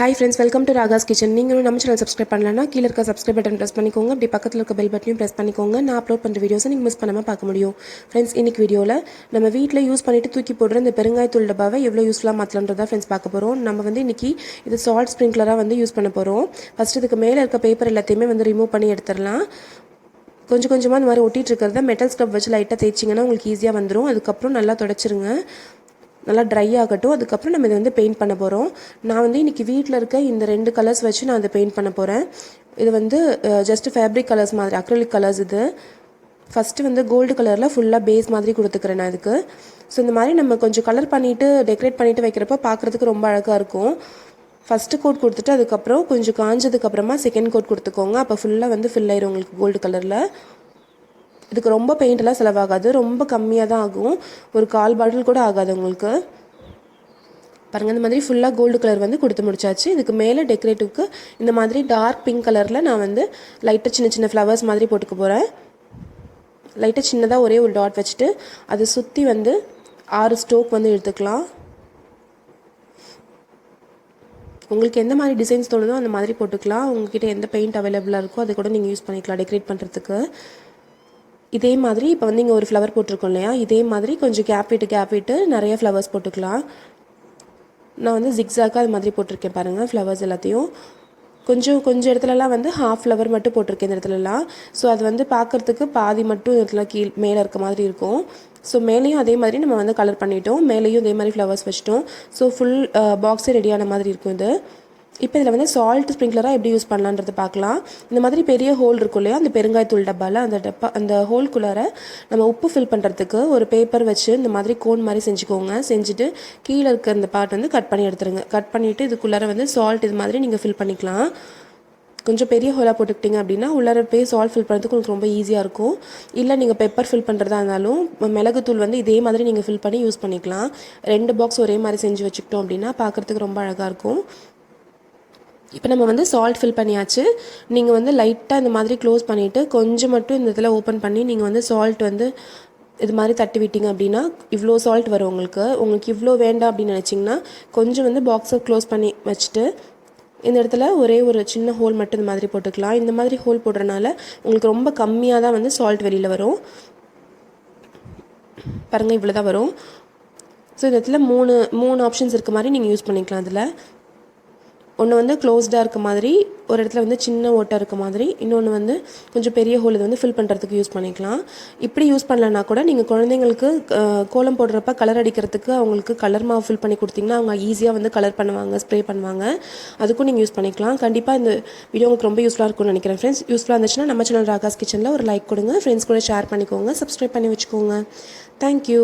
Hi friends, welcome to Raga's Kitchen. நீங்களும் நம்ம channel subscribe பண்ணலனா கீழ இருக்க சப்ஸ்கிரைப் பட்டன் பிரஸ் பண்ணிக்கோங்க. அப்படியே பக்கத்துல இருக்க பெல் பட்டனையும் பிரஸ் பண்ணிக்கோங்க. நான் அப்லோட் பண்ற வீடியோஸை நீங்க மிஸ் பண்ணாம பார்க்க முடியும். ஃப்ரெண்ட்ஸ், இன்னைக்கு வீடியோல நம்ம வீட்ல யூஸ் பண்ணிட்டு தூக்கி போடுற இந்த பெருங்காயத்தூள் டப்பாவை எவ்வளவு யூஸ்ஃபுல்லா மாத்தலாம்ன்றத ஃப்ரெண்ட்ஸ் பார்க்க போறோம். நம்ம இன்னைக்கு இது சால்ட் ஸ்ப்ரிங்க்லரா யூஸ் பண்ண போறோம். ஃபர்ஸ்ட் இதுக்கு மேல இருக்க பேப்பர் எல்லாத்தையுமே ரிமூவ் பண்ணி எடுத்துறலாம். கொஞ்சம் கொஞ்சமா இந்த மாதிரி ஒட்டிட்டு இருக்கிறத மெட்டல் ஸ்க்ரப் வச்சு லைட்டா தேய்ச்சிங்கன்னா உங்களுக்கு ஈஸியா வந்துரும். அதுக்கப்புறம் நல்லா தொடச்சிருங்க. நல்லா ட்ரை ஆகட்டும். அதுக்கப்புறம் நம்ம இதை பெயிண்ட் பண்ண போகிறோம். நான் இன்றைக்கி வீட்டில் இருக்க இந்த 2 கலர்ஸ் வச்சு நான் அதை பெயிண்ட் பண்ண போகிறேன். இது ஜஸ்ட் ஃபேப்ரிக் கலர்ஸ் மாதிரி, அக்ரிலிக் கலர்ஸ். இது ஃபஸ்ட்டு கோல்டு கலரில் ஃபுல்லாக பேஸ் மாதிரி கொடுத்துக்கிறேன் நான் இதுக்கு. ஸோ இந்த மாதிரி நம்ம கொஞ்சம் கலர் பண்ணிவிட்டு டெக்கரேட் பண்ணிவிட்டு வைக்கிறப்ப பார்க்குறதுக்கு ரொம்ப அழகாக இருக்கும். ஃபஸ்ட்டு கோட் கொடுத்துட்டு அதுக்கப்புறம் கொஞ்சம் காஞ்சதுக்கப்புறமா செகண்ட் கோட் கொடுத்துக்கோங்க. அப்போ ஃபுல்லாக ஃபில் ஆயிரும் உங்களுக்கு கோல்டு கலரில். இதுக்கு ரொம்ப பெயிண்டெல்லாம் செலவாகாது, ரொம்ப கம்மியாக தான் ஆகும். ஒரு 1/4 பாட்டில் கூட ஆகாது உங்களுக்கு. பாருங்கள், இந்த மாதிரி ஃபுல்லாக கோல்டு கலர் கொடுத்து முடிச்சாச்சு. இதுக்கு மேலே டெக்கரேட்டிவ்க்கு இந்த மாதிரி டார்க் பிங்க் கலரில் நான் லைட்டாக சின்ன சின்ன ஃப்ளவர்ஸ் மாதிரி போட்டுக்க போகிறேன். லைட்டாக சின்னதாக ஒரே ஒரு டாட் வச்சுட்டு அதை சுற்றி 6 ஸ்டோக் எடுத்துக்கலாம். உங்களுக்கு எந்த மாதிரி டிசைன்ஸ் தோணுதோ அந்த மாதிரி போட்டுக்கலாம். உங்ககிட்ட எந்த பெயிண்ட் அவைலபிளாக இருக்கோ அதை கூட நீங்கள் யூஸ் பண்ணிக்கலாம் டெக்கரேட் பண்ணுறதுக்கு. இதே மாதிரி இப்போ இங்கே ஒரு ஃப்ளவர் போட்டிருக்கோம் இல்லையா, இதே மாதிரி கொஞ்சம் கேப் விட்டு நிறைய ஃப்ளவர்ஸ் போட்டுக்கலாம். நான் ஜிக்ஸாக்காக அது மாதிரி போட்டிருக்கேன் பாருங்கள். ஃப்ளவர்ஸ் எல்லாத்தையும் கொஞ்சம் இடத்துலலாம் ஹாஃப் ஃப்ளவர் மட்டும் போட்டிருக்கேன் இந்த இடத்துலலாம். ஸோ அது பார்க்குறதுக்கு பாதி மட்டும் இடத்துல மேலே இருக்க மாதிரி இருக்கும். ஸோ மேலேயும் அதே மாதிரி நம்ம கலர் பண்ணிட்டோம். மேலேயும் இதே மாதிரி ஃப்ளவர்ஸ் வச்சிட்டோம். ஸோ ஃபுல் பாக்ஸே ரெடியான மாதிரி இருக்கும் இது. இப்போ இதில் சால்ட் ஸ்ப்ரிங்க்லராக எப்படி யூஸ் பண்ணலான்றது பார்க்கலாம். இந்த மாதிரி பெரிய ஹோல் இருக்கும் இல்லையா, அந்த பெருங்காயத்தூள் டப்பாவில் அந்த ஹோல்குள்ளார நம்ம உப்பு ஃபில் பண்ணுறதுக்கு ஒரு பேப்பர் வச்சு இந்த மாதிரி கோன் மாதிரி செஞ்சுக்கோங்க. செஞ்சுட்டு கீழே இருக்க இந்த பார்ட் கட் பண்ணி எடுத்துருங்க. கட் பண்ணிவிட்டு இதுக்குள்ளார சால்ட் இது மாதிரி நீங்கள் ஃபில் பண்ணிக்கலாம். கொஞ்சம் பெரிய ஹோலாக போட்டுக்கிட்டிங்க அப்படின்னா உள்ளார போய் சால்ட் ஃபில் பண்ணுறதுக்கு உங்களுக்கு ரொம்ப ஈஸியாக இருக்கும். இல்லை நீங்கள் பெப்பர் ஃபில் பண்ணுறதா இருந்தாலும் மிளகுத்தூள் இதே மாதிரி நீங்கள் ஃபில் பண்ணி யூஸ் பண்ணிக்கலாம். 2 பாக்ஸ் ஒரே மாதிரி செஞ்சு வச்சுக்கிட்டோம் அப்படின்னா பார்க்குறதுக்கு ரொம்ப அழகாக இருக்கும். இப்போ நம்ம சால்ட் ஃபில் பண்ணியாச்சு. நீங்கள் லைட்டாக இந்த மாதிரி க்ளோஸ் பண்ணிவிட்டு கொஞ்சம் மட்டும் இந்த இதில் ஓப்பன் பண்ணி நீங்கள் சால்ட் இது மாதிரி தட்டி விட்டீங்க அப்படின்னா இவ்வளோ சால்ட் வரும் உங்களுக்கு இவ்வளோ வேண்டாம் அப்படின்னு நினச்சிங்கன்னா கொஞ்சம் பாக்ஸை க்ளோஸ் பண்ணி வச்சுட்டு இந்த இடத்துல ஒரே ஒரு சின்ன ஹோல் மட்டும் இந்த மாதிரி போட்டுக்கலாம். இந்த மாதிரி ஹோல் போடுறதுனால உங்களுக்கு ரொம்ப கம்மியாக தான் சால்ட் வெளியில் வரும். பாருங்கள், இவ்வளோ தான் வரும். ஸோ இந்த இடத்துல மூணு ஆப்ஷன்ஸ் இருக்க மாதிரி நீங்கள் யூஸ் பண்ணிக்கலாம். அதில் ஒன்று க்ளோஸ்டாக இருக்க மாதிரி, ஒரு இடத்துல சின்ன ஓட்டை இருக்க மாதிரி, இன்னொன்று கொஞ்சம் பெரிய ஹோல் இது ஃபில் பண்ணுறதுக்கு யூஸ் பண்ணிக்கலாம். இப்படி யூஸ் பண்ணலன்னா கூட நீங்கள் குழந்தைங்களுக்கு கோலம் போடுறப்ப கலர் அடிக்கிறதுக்கு அவங்களுக்கு கலர் மாவு ஃபில் பண்ணி கொடுத்தீங்கன்னா அவங்க ஈஸியாக கலர் பண்ணுவாங்க, ஸ்ப்ரே பண்ணுவாங்க. அதுக்கும் நீங்கள் யூஸ் பண்ணிக்கலாம். கண்டிப்பாக இந்த வீடியோ உங்களுக்கு ரொம்ப யூஸ்ஃபுல்லாக இருக்கும்னு நினைக்கிறேன் ஃப்ரெண்ட்ஸ். யூஸ்ஃபுல்லாக இருந்துச்சுன்னா நம்ம சேனல் ராகாஸ் கிச்சனில் ஒரு லைக் கொடுங்க, ஃப்ரெண்ட்ஸ் கூட ஷேர் பண்ணிக்கோங்க, சப்ஸ்கிரைப் பண்ணி வச்சுக்கோங்க. தேங்க்யூ.